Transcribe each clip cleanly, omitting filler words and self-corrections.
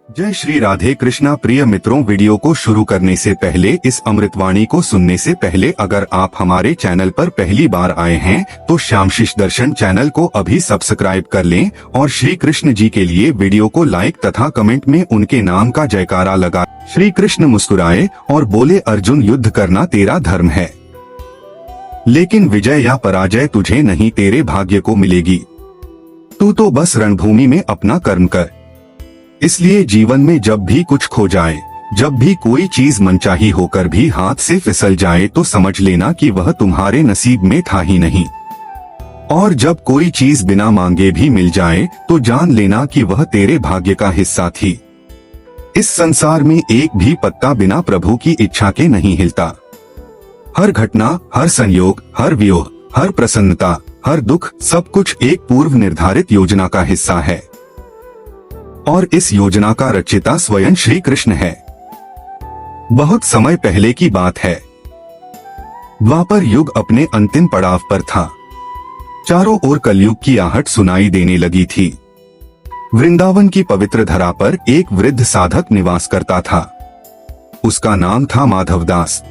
जय श्री राधे कृष्णा। प्रिय मित्रों, वीडियो को शुरू करने से पहले इस अमृतवाणी को सुनने से पहले अगर आप हमारे चैनल पर पहली बार आए हैं तो श्यामशिष दर्शन चैनल को अभी सब्सक्राइब कर लें और श्री कृष्ण जी के लिए वीडियो को लाइक तथा कमेंट में उनके नाम का जयकारा लगा। श्री कृष्ण मुस्कुराए और बोले, अर्जुन युद्ध करना तेरा धर्म है, लेकिन विजय या पराजय तुझे नहीं तेरे भाग्य को मिलेगी। तू तो बस रणभूमि में अपना कर्म कर। इसलिए जीवन में जब भी कुछ खो जाए, जब भी कोई चीज मनचाही होकर भी हाथ से फिसल जाए तो समझ लेना कि वह तुम्हारे नसीब में था ही नहीं। और जब कोई चीज बिना मांगे भी मिल जाए तो जान लेना कि वह तेरे भाग्य का हिस्सा थी। इस संसार में एक भी पत्ता बिना प्रभु की इच्छा के नहीं हिलता। हर घटना, हर संयोग, हर वियोग, हर प्रसन्नता, हर दुख, सब कुछ एक पूर्व निर्धारित योजना का हिस्सा है और इस योजना का रचयिता स्वयं श्री कृष्ण है। बहुत समय पहले की बात है। द्वापर युग अपने अंतिम पड़ाव पर था। चारों ओर कलयुग की आहट सुनाई देने लगी थी। वृंदावन की पवित्र धरा पर एक वृद्ध साधक निवास करता था। उसका नाम था माधवदास।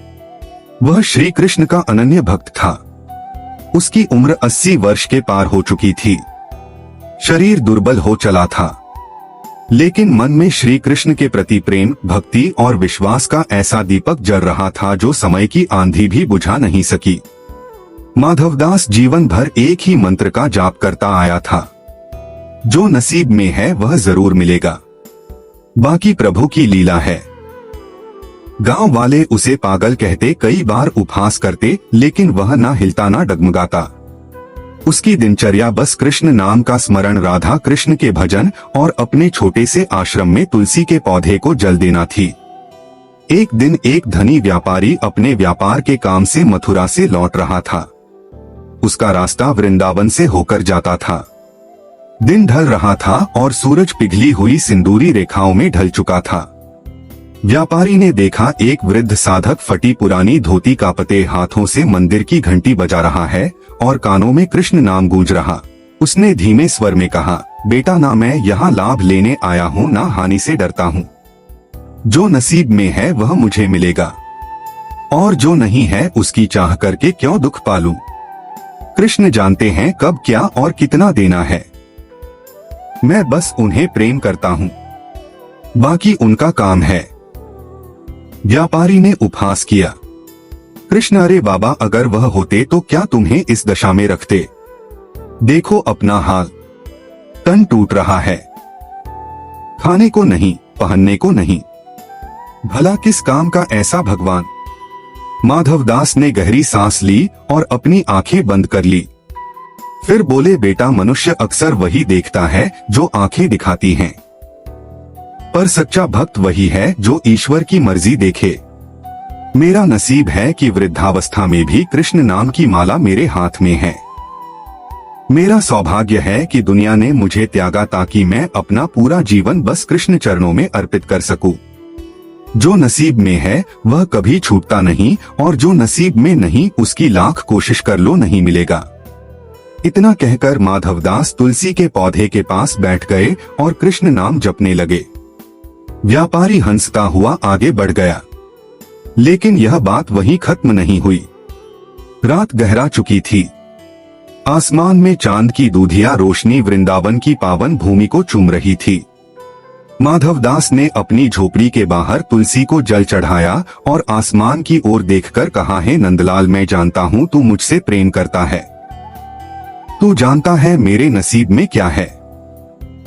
वह श्री कृष्ण का अनन्य भक्त था। उसकी उम्र 80 वर्ष के पार हो चुकी थी। शरीर दुर्बल हो चला था, लेकिन मन में श्री कृष्ण के प्रति प्रेम, भक्ति और विश्वास का ऐसा दीपक जल रहा था जो समय की आंधी भी बुझा नहीं सकी। माधवदास जीवन भर एक ही मंत्र का जाप करता आया था, जो नसीब में है वह जरूर मिलेगा, बाकी प्रभु की लीला है। गांव वाले उसे पागल कहते, कई बार उपहास करते, लेकिन वह ना हिलता ना डगमगाता। उसकी दिनचर्या बस कृष्ण नाम का स्मरण, राधा कृष्ण के भजन और अपने छोटे से आश्रम में तुलसी के पौधे को जल देना थी। एक दिन एक धनी व्यापारी अपने व्यापार के काम से मथुरा से लौट रहा था। उसका रास्ता वृंदावन से होकर जाता था। दिन ढल रहा था और सूरज पिघली हुई सिंदूरी रेखाओं में ढल चुका था। व्यापारी ने देखा एक वृद्ध साधक फटी पुरानी धोती कांपते हाथों से मंदिर की घंटी बजा रहा है और कानों में कृष्ण नाम गूंज रहा। उसने धीमे स्वर में कहा, बेटा, ना मैं यहाँ लाभ लेने आया हूँ, ना हानि से डरता हूँ। जो नसीब में है वह मुझे मिलेगा और जो नहीं है उसकी चाह करके क्यों दुख पालूं। कृष्ण जानते हैं कब क्या और कितना देना है। मैं बस उन्हें प्रेम करता हूँ, बाकी उनका काम है। व्यापारी ने उपहास किया, कृष्ण, अरे बाबा, अगर वह होते तो क्या तुम्हें इस दशा में रखते। देखो अपना हाल, तन टूट रहा है, खाने को नहीं, पहनने को नहीं, भला किस काम का ऐसा भगवान। माधवदास ने गहरी सांस ली और अपनी आंखें बंद कर ली। फिर बोले, बेटा, मनुष्य अक्सर वही देखता है जो आंखें दिखाती हैं, पर सच्चा भक्त वही है जो ईश्वर की मर्जी देखे। मेरा नसीब है कि वृद्धावस्था में भी कृष्ण नाम की माला मेरे हाथ में है। मेरा सौभाग्य है कि दुनिया ने मुझे त्यागा ताकि मैं अपना पूरा जीवन बस कृष्ण चरणों में अर्पित कर सकूं। जो नसीब में है वह कभी छूटता नहीं और जो नसीब में नहीं उसकी लाख कोशिश कर लो नहीं मिलेगा। इतना कहकर माधवदास तुलसी के पौधे के पास बैठ गए और कृष्ण नाम जपने लगे। व्यापारी हंसता हुआ आगे बढ़ गया, लेकिन यह बात वहीं खत्म नहीं हुई। रात गहरा चुकी थी। आसमान में चांद की दूधिया रोशनी वृंदावन की पावन भूमि को चूम रही थी। माधवदास ने अपनी झोपड़ी के बाहर तुलसी को जल चढ़ाया और आसमान की ओर देखकर कहा, है नंदलाल, मैं जानता हूँ तू मुझसे प्रेम करता है। तू जानता है मेरे नसीब में क्या है।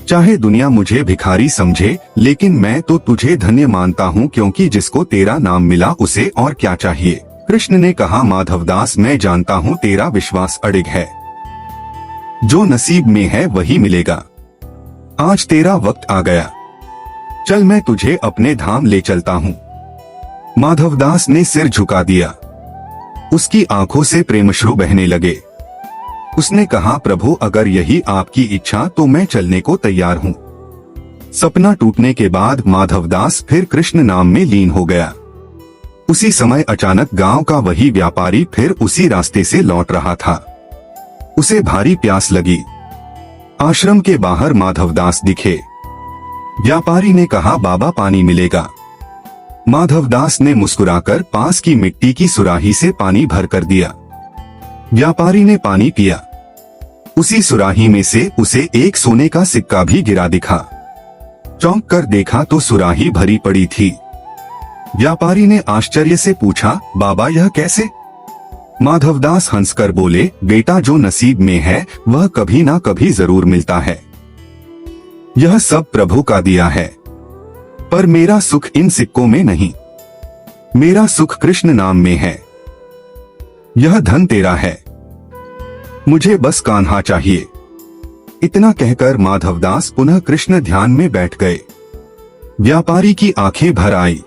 चाहे दुनिया मुझे भिखारी समझे, लेकिन मैं तो तुझे धन्य मानता हूँ, क्योंकि जिसको तेरा नाम मिला उसे और क्या चाहिए। कृष्ण ने कहा, माधवदास, मैं जानता हूँ तेरा विश्वास अडिग है। जो नसीब में है वही मिलेगा। आज तेरा वक्त आ गया, चल मैं तुझे अपने धाम ले चलता हूँ। माधवदास ने सिर झुका दिया। उसकी आंखों से प्रेमश्रु बहने लगे। उसने कहा, प्रभु, अगर यही आपकी इच्छा तो मैं चलने को तैयार हूँ। सपना टूटने के बाद माधवदास फिर कृष्ण नाम में लीन हो गया। उसी समय अचानक गांव का वही व्यापारी फिर उसी रास्ते से लौट रहा था। उसे भारी प्यास लगी। आश्रम के बाहर माधवदास दिखे। व्यापारी ने कहा, बाबा पानी मिलेगा। माधवदास ने मुस्कुराकर पास की मिट्टी की सुराही से पानी भर कर दिया। व्यापारी ने पानी पिया। उसी सुराही में से उसे एक सोने का सिक्का भी गिरा दिखा। चौंक कर देखा तो सुराही भरी पड़ी थी। व्यापारी ने आश्चर्य से पूछा, बाबा यह कैसे? माधवदास हंसकर बोले, बेटा जो नसीब में है वह कभी ना कभी जरूर मिलता है। यह सब प्रभु का दिया है, पर मेरा सुख इन सिक्कों में नहीं। मेरा सुख कृष्ण नाम में है। यह धन तेरा है, मुझे बस कान्हा चाहिए। इतना कहकर माधवदास पुनः कृष्ण ध्यान में बैठ गए। व्यापारी की आंखें भर आई।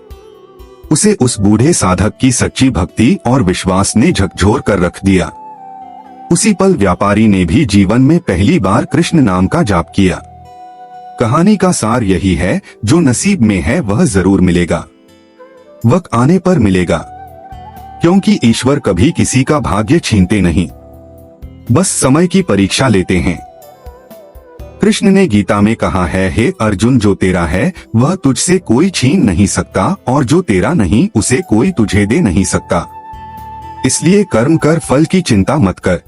उसे उस बूढ़े साधक की सच्ची भक्ति और विश्वास ने झकझोर कर रख दिया। उसी पल व्यापारी ने भी जीवन में पहली बार कृष्ण नाम का जाप किया। कहानी का सार यही है, जो नसीब में है वह जरूर मिलेगा, वक्त आने पर मिलेगा, क्योंकि ईश्वर कभी किसी का भाग्य छीनते नहीं, बस समय की परीक्षा लेते हैं। कृष्ण ने गीता में कहा है, हे अर्जुन जो तेरा है वह तुझसे कोई छीन नहीं सकता और जो तेरा नहीं उसे कोई तुझे दे नहीं सकता। इसलिए कर्म कर, फल की चिंता मत कर।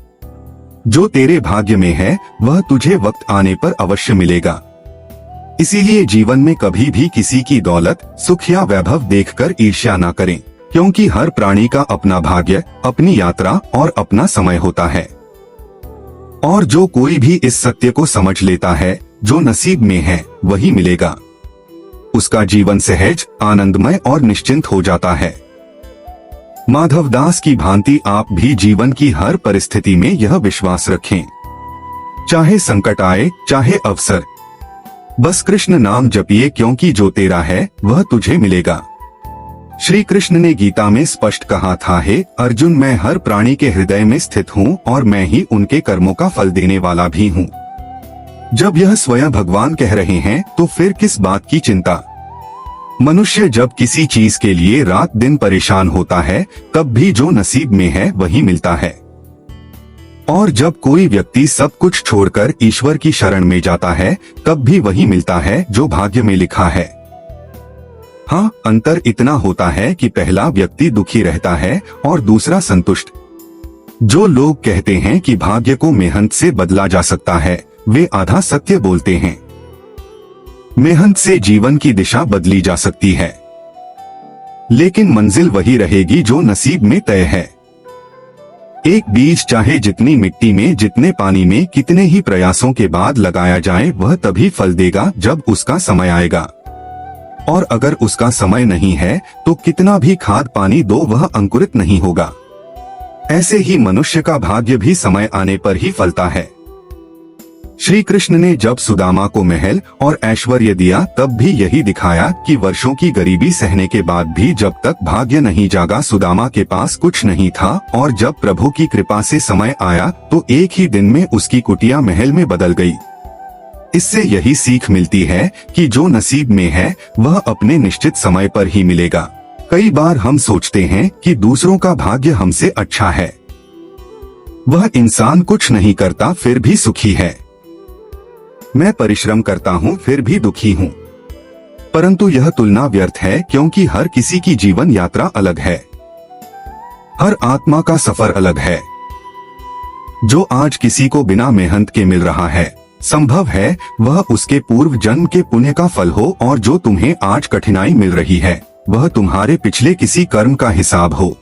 जो तेरे भाग्य में है वह तुझे वक्त आने पर अवश्य मिलेगा। इसीलिए जीवन में कभी भी किसी की दौलत, सुख या वैभव देखकर ईर्ष्या ना करें, क्योंकि हर प्राणी का अपना भाग्य, अपनी यात्रा और अपना समय होता है। और जो कोई भी इस सत्य को समझ लेता है, जो नसीब में है वही मिलेगा, उसका जीवन सहज, आनंदमय और निश्चिंत हो जाता है। माधवदास की भांति आप भी जीवन की हर परिस्थिति में यह विश्वास रखें, चाहे संकट आए चाहे अवसर, बस कृष्ण नाम जपिए, क्योंकि जो तेरा है वह तुझे मिलेगा। श्री कृष्ण ने गीता में स्पष्ट कहा था, हे अर्जुन मैं हर प्राणी के हृदय में स्थित हूँ और मैं ही उनके कर्मों का फल देने वाला भी हूँ। जब यह स्वयं भगवान कह रहे हैं तो फिर किस बात की चिंता? मनुष्य जब किसी चीज के लिए रात दिन परेशान होता है तब भी जो नसीब में है वही मिलता है, और जब कोई व्यक्ति सब कुछ छोड़कर ईश्वर की शरण में जाता है तब भी वही मिलता है जो भाग्य में लिखा है। हाँ, अंतर इतना होता है कि पहला व्यक्ति दुखी रहता है और दूसरा संतुष्ट। जो लोग कहते हैं कि भाग्य को मेहनत से बदला जा सकता है, वे आधा सत्य बोलते हैं। मेहनत से जीवन की दिशा बदली जा सकती है, लेकिन मंजिल वही रहेगी जो नसीब में तय है। एक बीज चाहे जितनी मिट्टी में, जितने पानी में, कितने ही प्रयासों के बाद लगाया जाए, वह तभी फल देगा जब उसका समय आएगा। और अगर उसका समय नहीं है तो कितना भी खाद पानी दो वह अंकुरित नहीं होगा। ऐसे ही मनुष्य का भाग्य भी समय आने पर ही फलता है। श्री कृष्ण ने जब सुदामा को महल और ऐश्वर्य दिया तब भी यही दिखाया कि वर्षों की गरीबी सहने के बाद भी जब तक भाग्य नहीं जागा सुदामा के पास कुछ नहीं था, और जब प्रभु की कृपा से समय आया तो एक ही दिन में उसकी कुटिया महल में बदल गई। इससे यही सीख मिलती है कि जो नसीब में है वह अपने निश्चित समय पर ही मिलेगा। कई बार हम सोचते हैं कि दूसरों का भाग्य हमसे अच्छा है, वह इंसान कुछ नहीं करता फिर भी सुखी है। मैं परिश्रम करता हूँ फिर भी दुखी हूँ, परंतु यह तुलना व्यर्थ है, क्योंकि हर किसी की जीवन यात्रा अलग है, हर आत्मा का सफर अलग है। जो आज किसी को बिना मेहनत के मिल रहा है, संभव है वह उसके पूर्व जन्म के पुण्य का फल हो, और जो तुम्हें आज कठिनाई मिल रही है वह तुम्हारे पिछले किसी कर्म का हिसाब हो।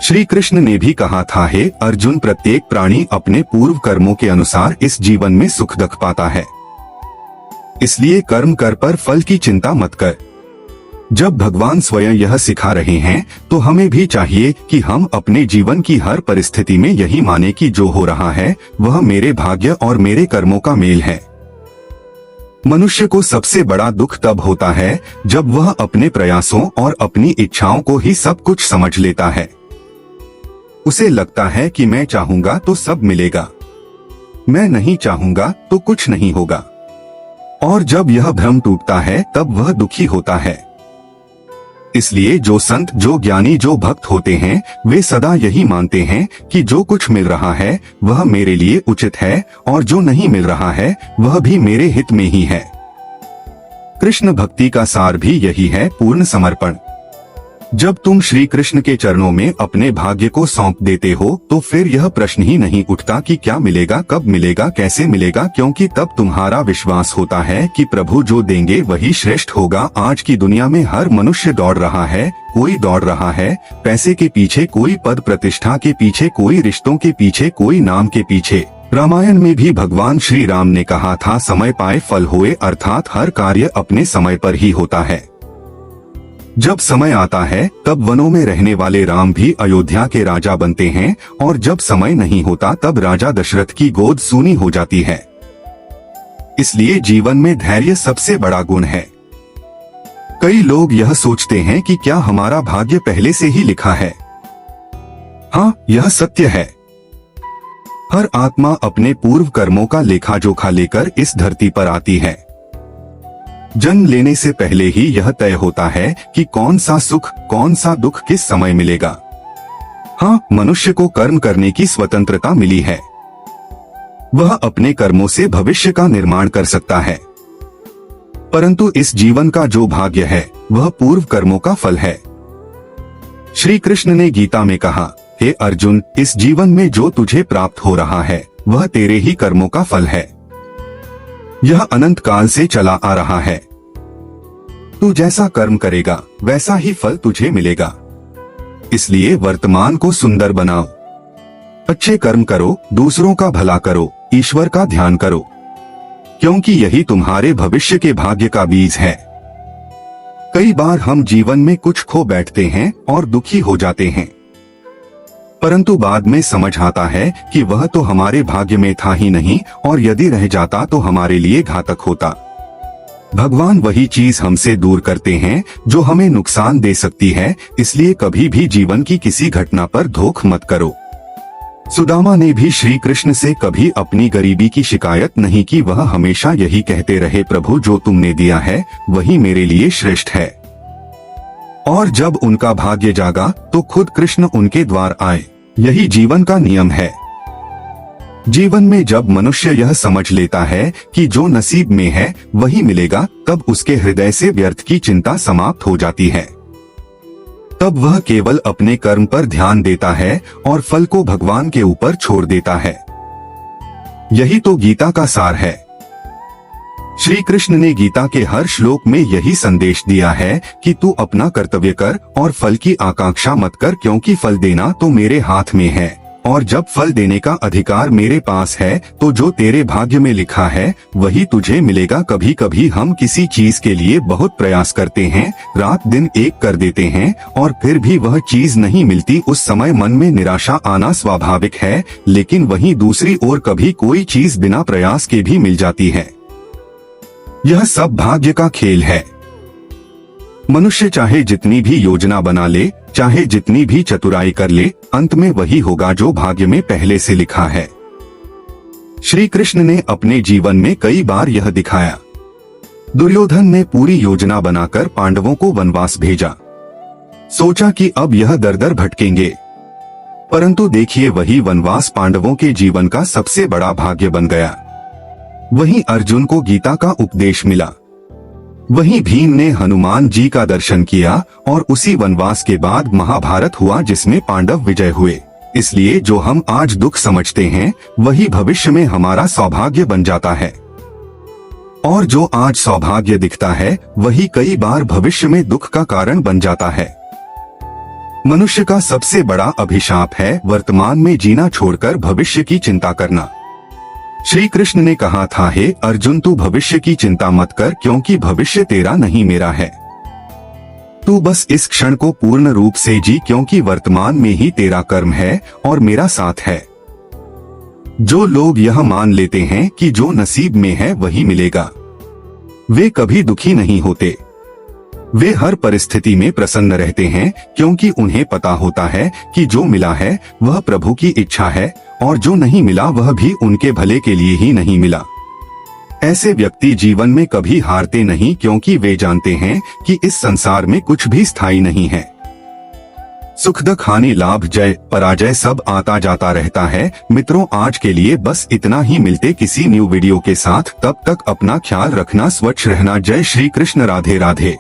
श्री कृष्ण ने भी कहा था, हे अर्जुन प्रत्येक प्राणी अपने पूर्व कर्मों के अनुसार इस जीवन में सुख दुख पाता है, इसलिए कर्म कर पर फल की चिंता मत कर। जब भगवान स्वयं यह सिखा रहे हैं तो हमें भी चाहिए कि हम अपने जीवन की हर परिस्थिति में यही माने कि जो हो रहा है वह मेरे भाग्य और मेरे कर्मों का मेल है। मनुष्य को सबसे बड़ा दुख तब होता है जब वह अपने प्रयासों और अपनी इच्छाओं को ही सब कुछ समझ लेता है। उसे लगता है कि मैं चाहूंगा तो सब मिलेगा, मैं नहीं चाहूंगा तो कुछ नहीं होगा, और जब यह भ्रम टूटता है तब वह दुखी होता है। इसलिए जो संत, जो ज्ञानी, जो भक्त होते हैं वे सदा यही मानते हैं कि जो कुछ मिल रहा है वह मेरे लिए उचित है, और जो नहीं मिल रहा है वह भी मेरे हित में ही है। कृष्ण भक्ति का सार भी यही है, पूर्ण समर्पण। जब तुम श्री कृष्ण के चरणों में अपने भाग्य को सौंप देते हो तो फिर यह प्रश्न ही नहीं उठता कि क्या मिलेगा, कब मिलेगा, कैसे मिलेगा, क्योंकि तब तुम्हारा विश्वास होता है कि प्रभु जो देंगे वही श्रेष्ठ होगा। आज की दुनिया में हर मनुष्य दौड़ रहा है, कोई दौड़ रहा है पैसे के पीछे, कोई पद प्रतिष्ठा के पीछे, कोई रिश्तों के पीछे, कोई नाम के पीछे। रामायण में भी भगवान श्री राम ने कहा था, समय पाए फल होए, अर्थात हर कार्य अपने समय पर ही होता है। जब समय आता है तब वनों में रहने वाले राम भी अयोध्या के राजा बनते हैं, और जब समय नहीं होता तब राजा दशरथ की गोद सूनी हो जाती है। इसलिए जीवन में धैर्य सबसे बड़ा गुण है। कई लोग यह सोचते हैं कि क्या हमारा भाग्य पहले से ही लिखा है। हाँ, यह सत्य है। हर आत्मा अपने पूर्व कर्मों का लेखा जोखा लेकर इस धरती पर आती है। जन्म लेने से पहले ही यह तय होता है कि कौन सा सुख, कौन सा दुख किस समय मिलेगा। हाँ, मनुष्य को कर्म करने की स्वतंत्रता मिली है। वह अपने कर्मों से भविष्य का निर्माण कर सकता है, परंतु इस जीवन का जो भाग्य है वह पूर्व कर्मों का फल है। श्री कृष्ण ने गीता में कहा, हे अर्जुन, इस जीवन में जो तुझे प्राप्त हो रहा है वह तेरे ही कर्मों का फल है। यह अनंत काल से चला आ रहा है। तू जैसा कर्म करेगा वैसा ही फल तुझे मिलेगा। इसलिए वर्तमान को सुंदर बनाओ, अच्छे कर्म करो, दूसरों का भला करो, ईश्वर का ध्यान करो, क्योंकि यही तुम्हारे भविष्य के भाग्य का बीज है। कई बार हम जीवन में कुछ खो बैठते हैं और दुखी हो जाते हैं, परंतु बाद में समझ आता है कि वह तो हमारे भाग्य में था ही नहीं, और यदि रह जाता तो हमारे लिए घातक होता। भगवान वही चीज हमसे दूर करते हैं जो हमें नुकसान दे सकती है। इसलिए कभी भी जीवन की किसी घटना पर धोखा मत करो। सुदामा ने भी श्री कृष्ण से कभी अपनी गरीबी की शिकायत नहीं की। वह हमेशा यही कहते रहे, प्रभु जो तुमने दिया है वही मेरे लिए श्रेष्ठ है। और जब उनका भाग्य जागा तो खुद कृष्ण उनके द्वार आए। यही जीवन का नियम है। जीवन में जब मनुष्य यह समझ लेता है कि जो नसीब में है वही मिलेगा, तब उसके हृदय से व्यर्थ की चिंता समाप्त हो जाती है। तब वह केवल अपने कर्म पर ध्यान देता है और फल को भगवान के ऊपर छोड़ देता है। यही तो गीता का सार है। श्री कृष्ण ने गीता के हर श्लोक में यही संदेश दिया है कि तू अपना कर्तव्य कर और फल की आकांक्षा मत कर, क्योंकि फल देना तो मेरे हाथ में है, और जब फल देने का अधिकार मेरे पास है तो जो तेरे भाग्य में लिखा है वही तुझे मिलेगा। कभी कभी हम किसी चीज के लिए बहुत प्रयास करते हैं, रात दिन एक कर देते हैं, और फिर भी वह चीज नहीं मिलती। उस समय मन में निराशा आना स्वाभाविक है, लेकिन वहीं दूसरी ओर कभी कोई चीज बिना प्रयास के भी मिल जाती है। यह सब भाग्य का खेल है। मनुष्य चाहे जितनी भी योजना बना ले, चाहे जितनी भी चतुराई कर ले, अंत में वही होगा जो भाग्य में पहले से लिखा है। श्री कृष्ण ने अपने जीवन में कई बार यह दिखाया। दुर्योधन ने पूरी योजना बनाकर पांडवों को वनवास भेजा। सोचा कि अब यह दर दर भटकेंगे, परंतु देखिए वही वनवास पांडवों के जीवन का सबसे बड़ा भाग्य बन गया। वहीं अर्जुन को गीता का उपदेश मिला, वहीं भीम ने हनुमान जी का दर्शन किया, और उसी वनवास के बाद महाभारत हुआ जिसमें पांडव विजय हुए। इसलिए जो हम आज दुख समझते हैं वही भविष्य में हमारा सौभाग्य बन जाता है, और जो आज सौभाग्य दिखता है वही कई बार भविष्य में दुख का कारण बन जाता है। मनुष्य का सबसे बड़ा अभिशाप है वर्तमान में जीना छोड़कर भविष्य की चिंता करना। श्री कृष्ण ने कहा था, हे अर्जुन, तू भविष्य की चिंता मत कर, क्योंकि भविष्य तेरा नहीं मेरा है। तू बस इस क्षण को पूर्ण रूप से जी, क्योंकि वर्तमान में ही तेरा कर्म है और मेरा साथ है। जो लोग यह मान लेते हैं कि जो नसीब में है वही मिलेगा, वे कभी दुखी नहीं होते। वे हर परिस्थिति में प्रसन्न रहते हैं, क्योंकि उन्हें पता होता है कि जो मिला है वह प्रभु की इच्छा है, और जो नहीं मिला वह भी उनके भले के लिए ही नहीं मिला। ऐसे व्यक्ति जीवन में कभी हारते नहीं, क्योंकि वे जानते हैं कि इस संसार में कुछ भी स्थायी नहीं है। सुख दुख हानि लाभ जय पराजय सब आता जाता रहता है। मित्रों, आज के लिए बस इतना ही। मिलते किसी न्यू वीडियो के साथ, तब तक अपना ख्याल रखना, स्वच्छ रहना। जय श्री कृष्ण, राधे राधे।